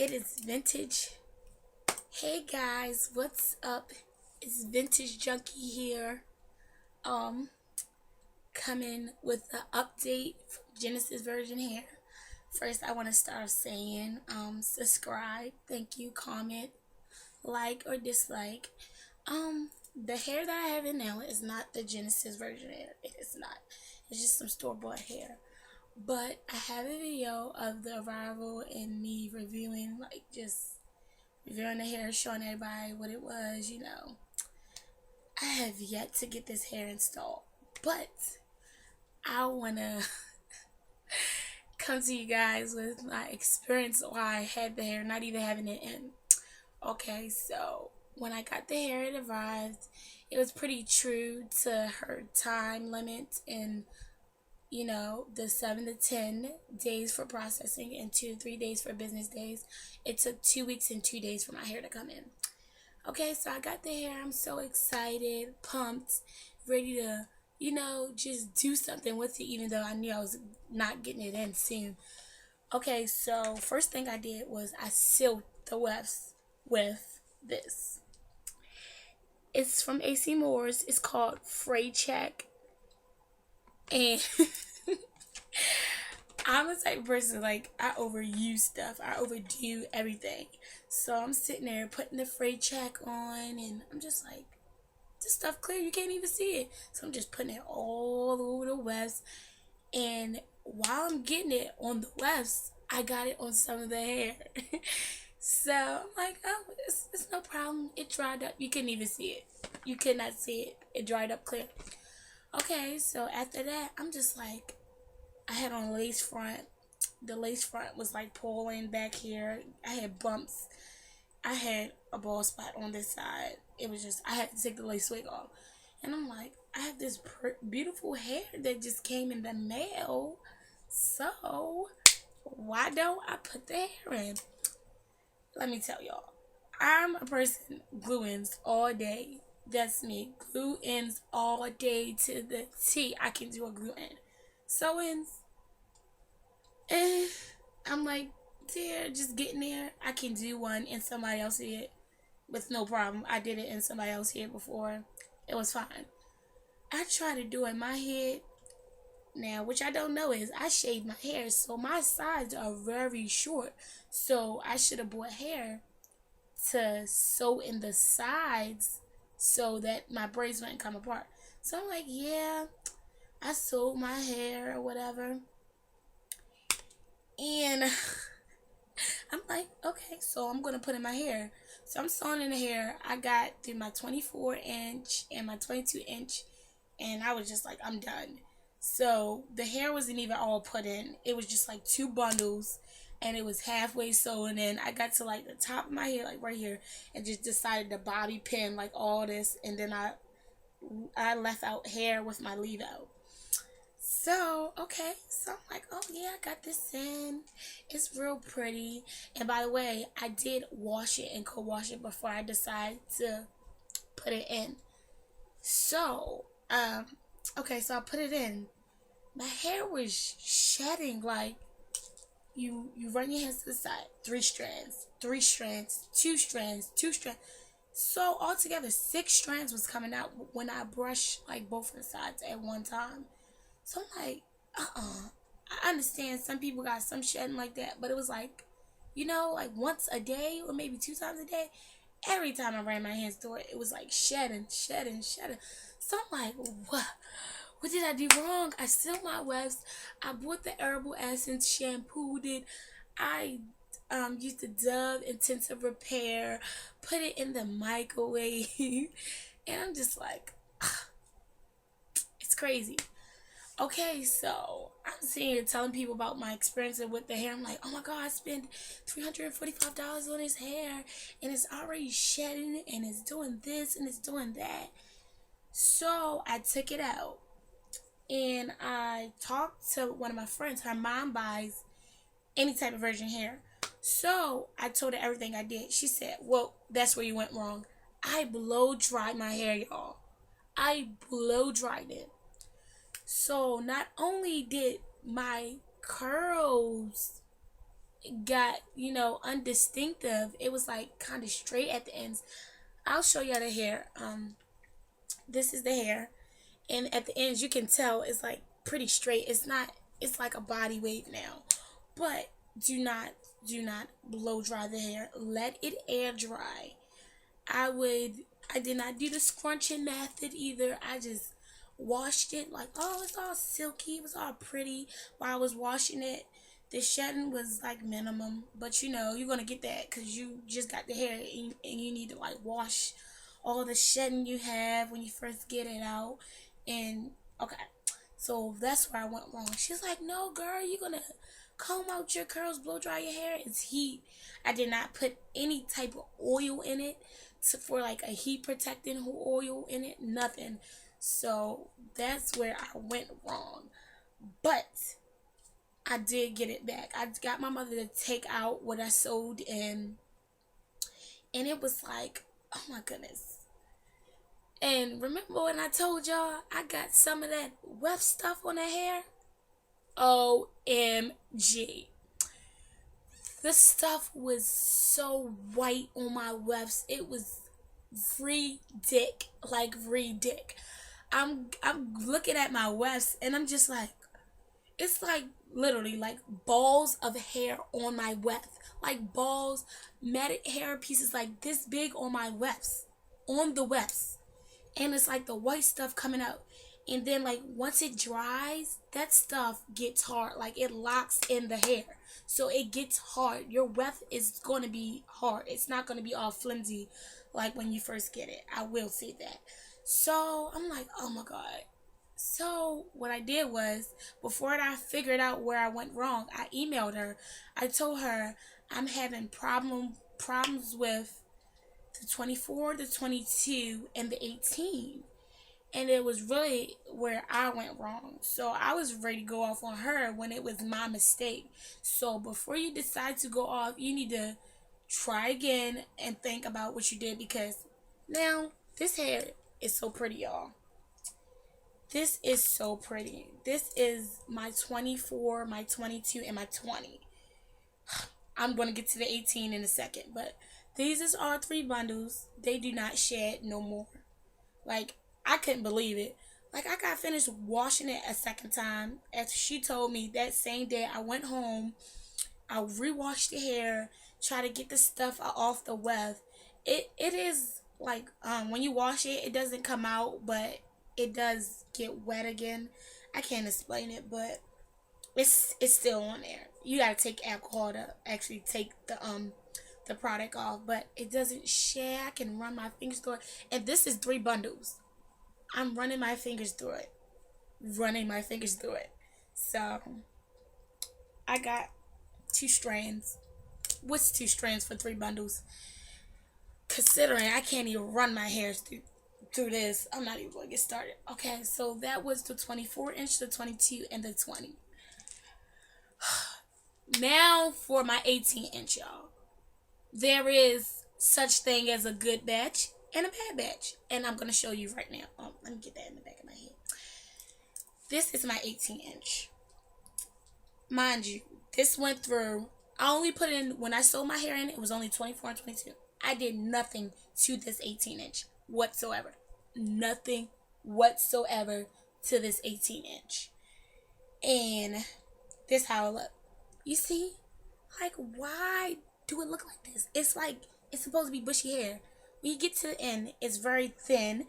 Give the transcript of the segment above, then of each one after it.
It is vintage. Hey guys, what's up? It's Vintage Junkie here. Um, Coming with the update from Genesis version here. First, I want to start saying, subscribe, thank you, comment, like or dislike. The hair that I have in now is not the Genesis version hair. It is not. It's just some store-bought hair. But I have a video of the arrival and me reviewing, just reviewing the hair, showing everybody what it was. I have yet to get this hair installed, but I want to come to you guys with my experience why I had the hair, not even having it in. Okay, so when I got the hair, it arrived. It was pretty true to her time limit and the 7 to 10 days for processing and 2 to 3 days for business days. It took 2 weeks and 2 days for my hair to come in. Okay, so I got the hair. I'm so excited, pumped, ready to, just do something with it, even though I knew I was not getting it in soon. Okay, so first thing I did was I sealed the wefts with this. It's from AC Moore's. It's called Fray Check. And I'm a type of person, I overuse stuff. I overdo everything. So I'm sitting there putting the Fray Check on, and I'm just like, this stuff clear, you can't even see it. So I'm just putting it all over the wefts. And while I'm getting it on the wefts, I got it on some of the hair. So I'm like, oh, it's no problem. It dried up. You couldn't even see it. You could not see it. It dried up clear. Okay, so after that, I'm just like, I had on a lace front. The lace front was pulling back here. I had bumps. I had a bald spot on this side. It was just, I had to take the lace wig off. And I'm like, I have this beautiful hair that just came in the mail. So, why don't I put the hair in? Let me tell y'all. I'm a person glue ends all day. That's me. Glue ends all day to the T. I can do a glue end. Sew ins. I'm like, dear, just getting there. I can do one in somebody else's head with no problem. I did it in somebody else's head before. It was fine. I try to do it in my head now, which I don't know is I shaved my hair, so my sides are very short. So I should have bought hair to sew in the sides so that my braids wouldn't come apart. So I'm like, yeah, I sewed my hair or whatever. And I'm like, okay, so I'm going to put in my hair. So I'm sewing in the hair. I got through my 24-inch and my 22-inch, and I was just like, I'm done. So the hair wasn't even all put in. It was just 2 bundles, and it was halfway sewn in. I got to the top of my hair, right here, and just decided to bobby pin all this, and then I left out hair with my leave out. So, okay, so I'm like, oh yeah, I got this in. It's real pretty. And by the way, I did wash it and co-wash it before I decided to put it in. So, okay, so I put it in. My hair was shedding, you run your hands to the side, 3 strands, 3 strands, 2 strands, 2 strands. So altogether, 6 strands was coming out when I brushed both of the sides at one time. So I'm like, I understand some people got some shedding like that, but it was once a day or maybe 2 times a day. Every time I ran my hands through it, it was shedding. So I'm like, what? What did I do wrong? I sealed my wefts. I bought the herbal essence, shampooed it. I used the Dove Intensive Repair, put it in the microwave, and I'm just like, it's crazy. Okay, so I'm sitting here telling people about my experience with the hair. I'm like, oh my God, I spent $345 on his hair, and it's already shedding, and it's doing this, and it's doing that. So I took it out, and I talked to one of my friends. Her mom buys any type of virgin hair. So I told her everything I did. She said, well, that's where you went wrong. I blow dried my hair, y'all. I blow dried it. So not only did my curls got, undistinctive. It was like kind of straight at the ends. I'll show y'all the hair. This is the hair, and at the ends you can tell it's like pretty straight. It's not. It's like a body wave now, but do not blow dry the hair. Let it air dry. I did not do the scrunching method either. I just washed it like, oh, it's all silky, it was all pretty while I was washing it. The shedding was like minimum, but you're gonna get that because you just got the hair, and you need to like wash all the shedding you have when you first get it out. And okay, so that's where I went wrong. She's like, no, girl, you're gonna comb out your curls, blow dry your hair. It's heat. I did not put any type of oil in it for like a heat protecting oil in it. Nothing. So that's where I went wrong. But I did get it back. I got my mother to take out what I sewed in. And it was like, oh my goodness. And remember when I told y'all I got some of that weft stuff on the hair? OMG. The stuff was so white on my wefts. It was dick. Like dick. I'm looking at my wefts and I'm just like, it's like literally like balls of hair on my weft. Like balls, matted hair pieces like this big on my wefts. On the wefts. And it's like the white stuff coming out. And then like once it dries, that stuff gets hard. Like it locks in the hair. So it gets hard. Your weft is going to be hard. It's not going to be all flimsy like when you first get it. I will say that. So I'm like, oh my God. So what I did was, before I figured out where I went wrong, I emailed her. I told her I'm having problems with the 24, the 22, and the 18. And it was really where I went wrong. So I was ready to go off on her when it was my mistake. So before you decide to go off, you need to try again and think about what you did, because now this hair is so pretty, y'all. This is so pretty. This is my 24, my 22, and my 20. I'm going to get to the 18 in a second, but these is our 3 bundles. They do not shed no more. Like, I couldn't believe it. Like, I got finished washing it a second time. After she told me that same day, I went home. I rewashed the hair, try to get the stuff off the weft. It is like, when you wash it, it doesn't come out, but it does get wet again. I can't explain it, but it's still on there. You gotta take alcohol to actually take the product off, but it doesn't shed. I can run my fingers through it, and this is 3 bundles. I'm running my fingers through it. So I got 2 strands. What's 2 strands for 3 bundles? Considering I can't even run my hairs through this, I'm not even going to get started. Okay, so that was the 24 inch, the 22, and the 20. Now for my 18 inch, y'all. There is such thing as a good batch and a bad batch, and I'm going to show you right now. Let me get that in the back of my head. This is my 18 inch. Mind you, this went through, I only put in, when I sewed my hair in, it was only 24 and 22. I did nothing to this 18 inch whatsoever. Nothing whatsoever to this 18 inch. And this how it looked. You see? Like, why do it look like this? It's like, it's supposed to be bushy hair. When you get to the end, it's very thin.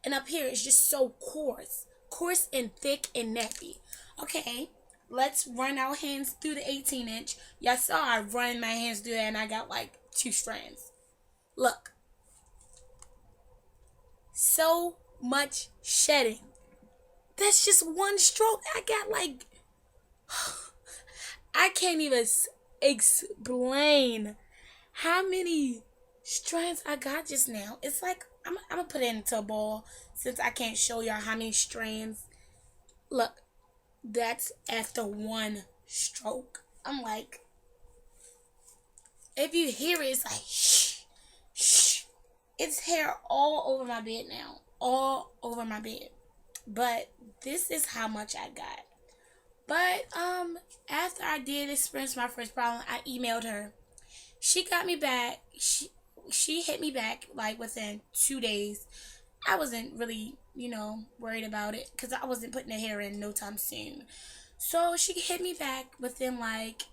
And up here, it's just so coarse. Coarse and thick and nappy. Okay, let's run our hands through the 18 inch. Y'all saw I run my hands through that and I got like 2 strands. Look. So much shedding. That's just one stroke. I got like, I can't even explain how many strands I got just now. It's like, I'm going to put it into a ball since I can't show y'all how many strands. Look, that's after one stroke. I'm like, if you hear it, it's like, shh, shh. It's hair all over my bed now. All over my bed. But this is how much I got. But after I did experience my first problem, I emailed her. She got me back. She hit me back like within 2 days. I wasn't really, worried about it because I wasn't putting the hair in no time soon. So she hit me back within like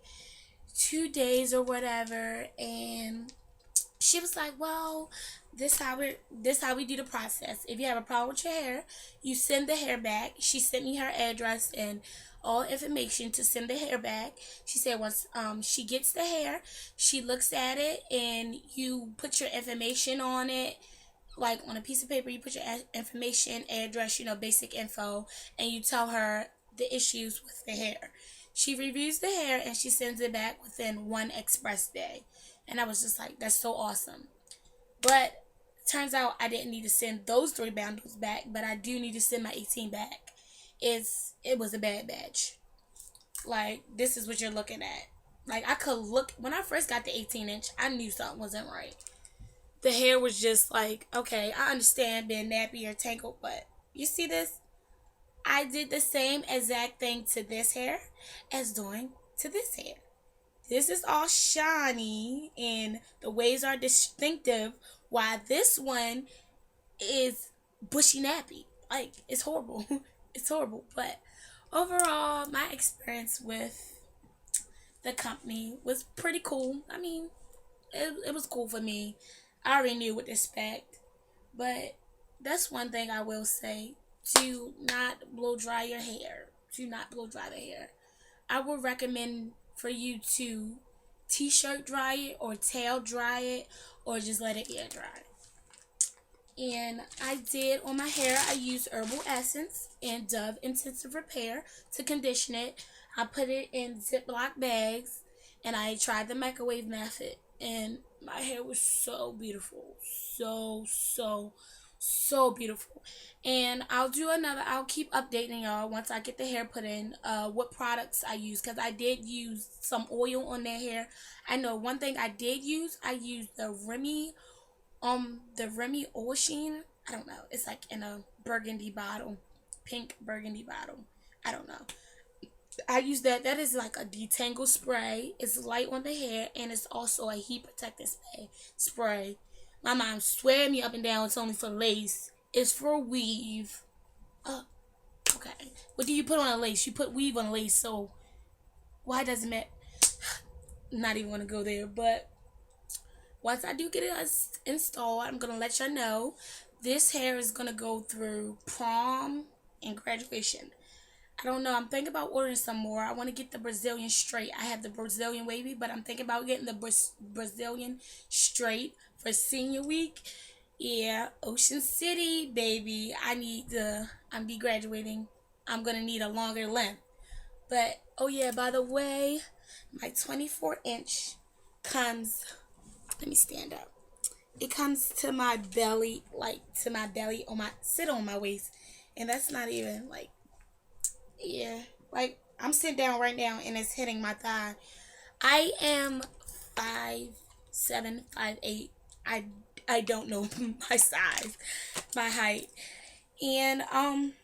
2 days or whatever, and she was like, "Well, this how we do the process. If you have a problem with your hair, you send the hair back." She sent me her address and all information to send the hair back. She said once she gets the hair, she looks at it and you put your information on it, like on a piece of paper. You put your information, address, basic info, and you tell her the issues with the hair. She reviews the hair and she sends it back within one express day. And I was just like, that's so awesome. But turns out I didn't need to send those 3 bundles back, but I do need to send my 18 back. It was a bad batch. Like, this is what you're looking at. Like, I could look, when I first got the 18-inch, I knew something wasn't right. The hair was just like, okay, I understand being nappy or tangled, but you see this? I did the same exact thing to this hair as doing to this hair. This is all shiny and the waves are distinctive, while this one is bushy nappy. Like, it's horrible. It's horrible. But overall, my experience with the company was pretty cool. I mean, it was cool for me. I already knew what to expect. But that's one thing I will say. Do not blow dry your hair. Do not blow dry the hair. I would recommend for you to t-shirt dry it or tail dry it or just let it air dry. And I did on my hair, I used herbal essence and Dove intensive repair to condition it. I put it in Ziploc bags and I tried the microwave method, and my hair was so beautiful. So beautiful. And I'll keep updating y'all once I get the hair put in, what products I use, because I did use some oil on their hair. I know one thing I used the Remy oil sheen. I don't know, it's like in a burgundy bottle, pink burgundy bottle. I don't know. I use that. That is like a detangle spray. It's light on the hair, and it's also a heat protectant spray. My mom swear me up and down it's only for lace. It's for weave. Okay. What do you put on a lace? You put weave on a lace, so why doesn't it? Not even want to go there, but once I do get it installed, I'm gonna let y'all know. This hair is gonna go through prom and graduation. I don't know. I'm thinking about ordering some more. I want to get the Brazilian straight. I have the Brazilian wavy, but I'm thinking about getting the Brazilian straight for senior week. Yeah, Ocean City, baby. I'm be graduating. I'm going to need a longer length. But, oh yeah, by the way, my 24-inch comes, let me stand up. It comes to my belly, sit on my waist. And that's not even, like, yeah, like I'm sitting down right now and it's hitting my thigh. I am 5'7", 5'8". I don't know my size, my height, and I'm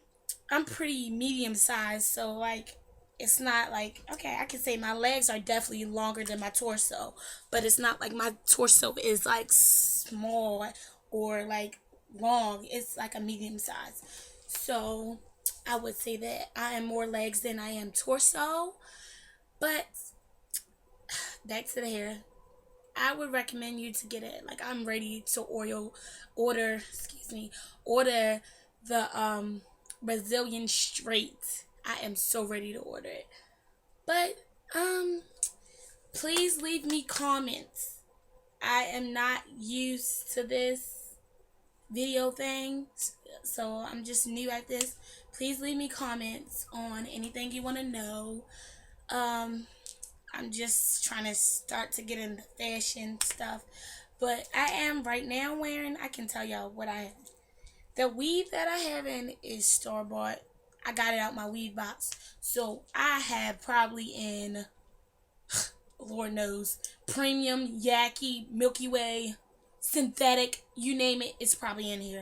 pretty medium size, so like it's not like, okay, I can say my legs are definitely longer than my torso, but it's not like my torso is like small or like long. It's like a medium size. So I would say that I am more legs than I am torso. But back to the hair. I would recommend you to get it. Like, I'm ready to order the Brazilian straight. I am so ready to order it. But please leave me comments. I am not used to this video thing, so I'm just new at this. Please leave me comments on anything you want to know. I'm just trying to start to get into fashion stuff, but I am right now wearing, I can tell y'all what I have. The weave that I have in is store-bought. I got it out my weave box, so I have probably in Lord knows, premium, Yaki, Milky Way, synthetic, you name it, it's probably in here.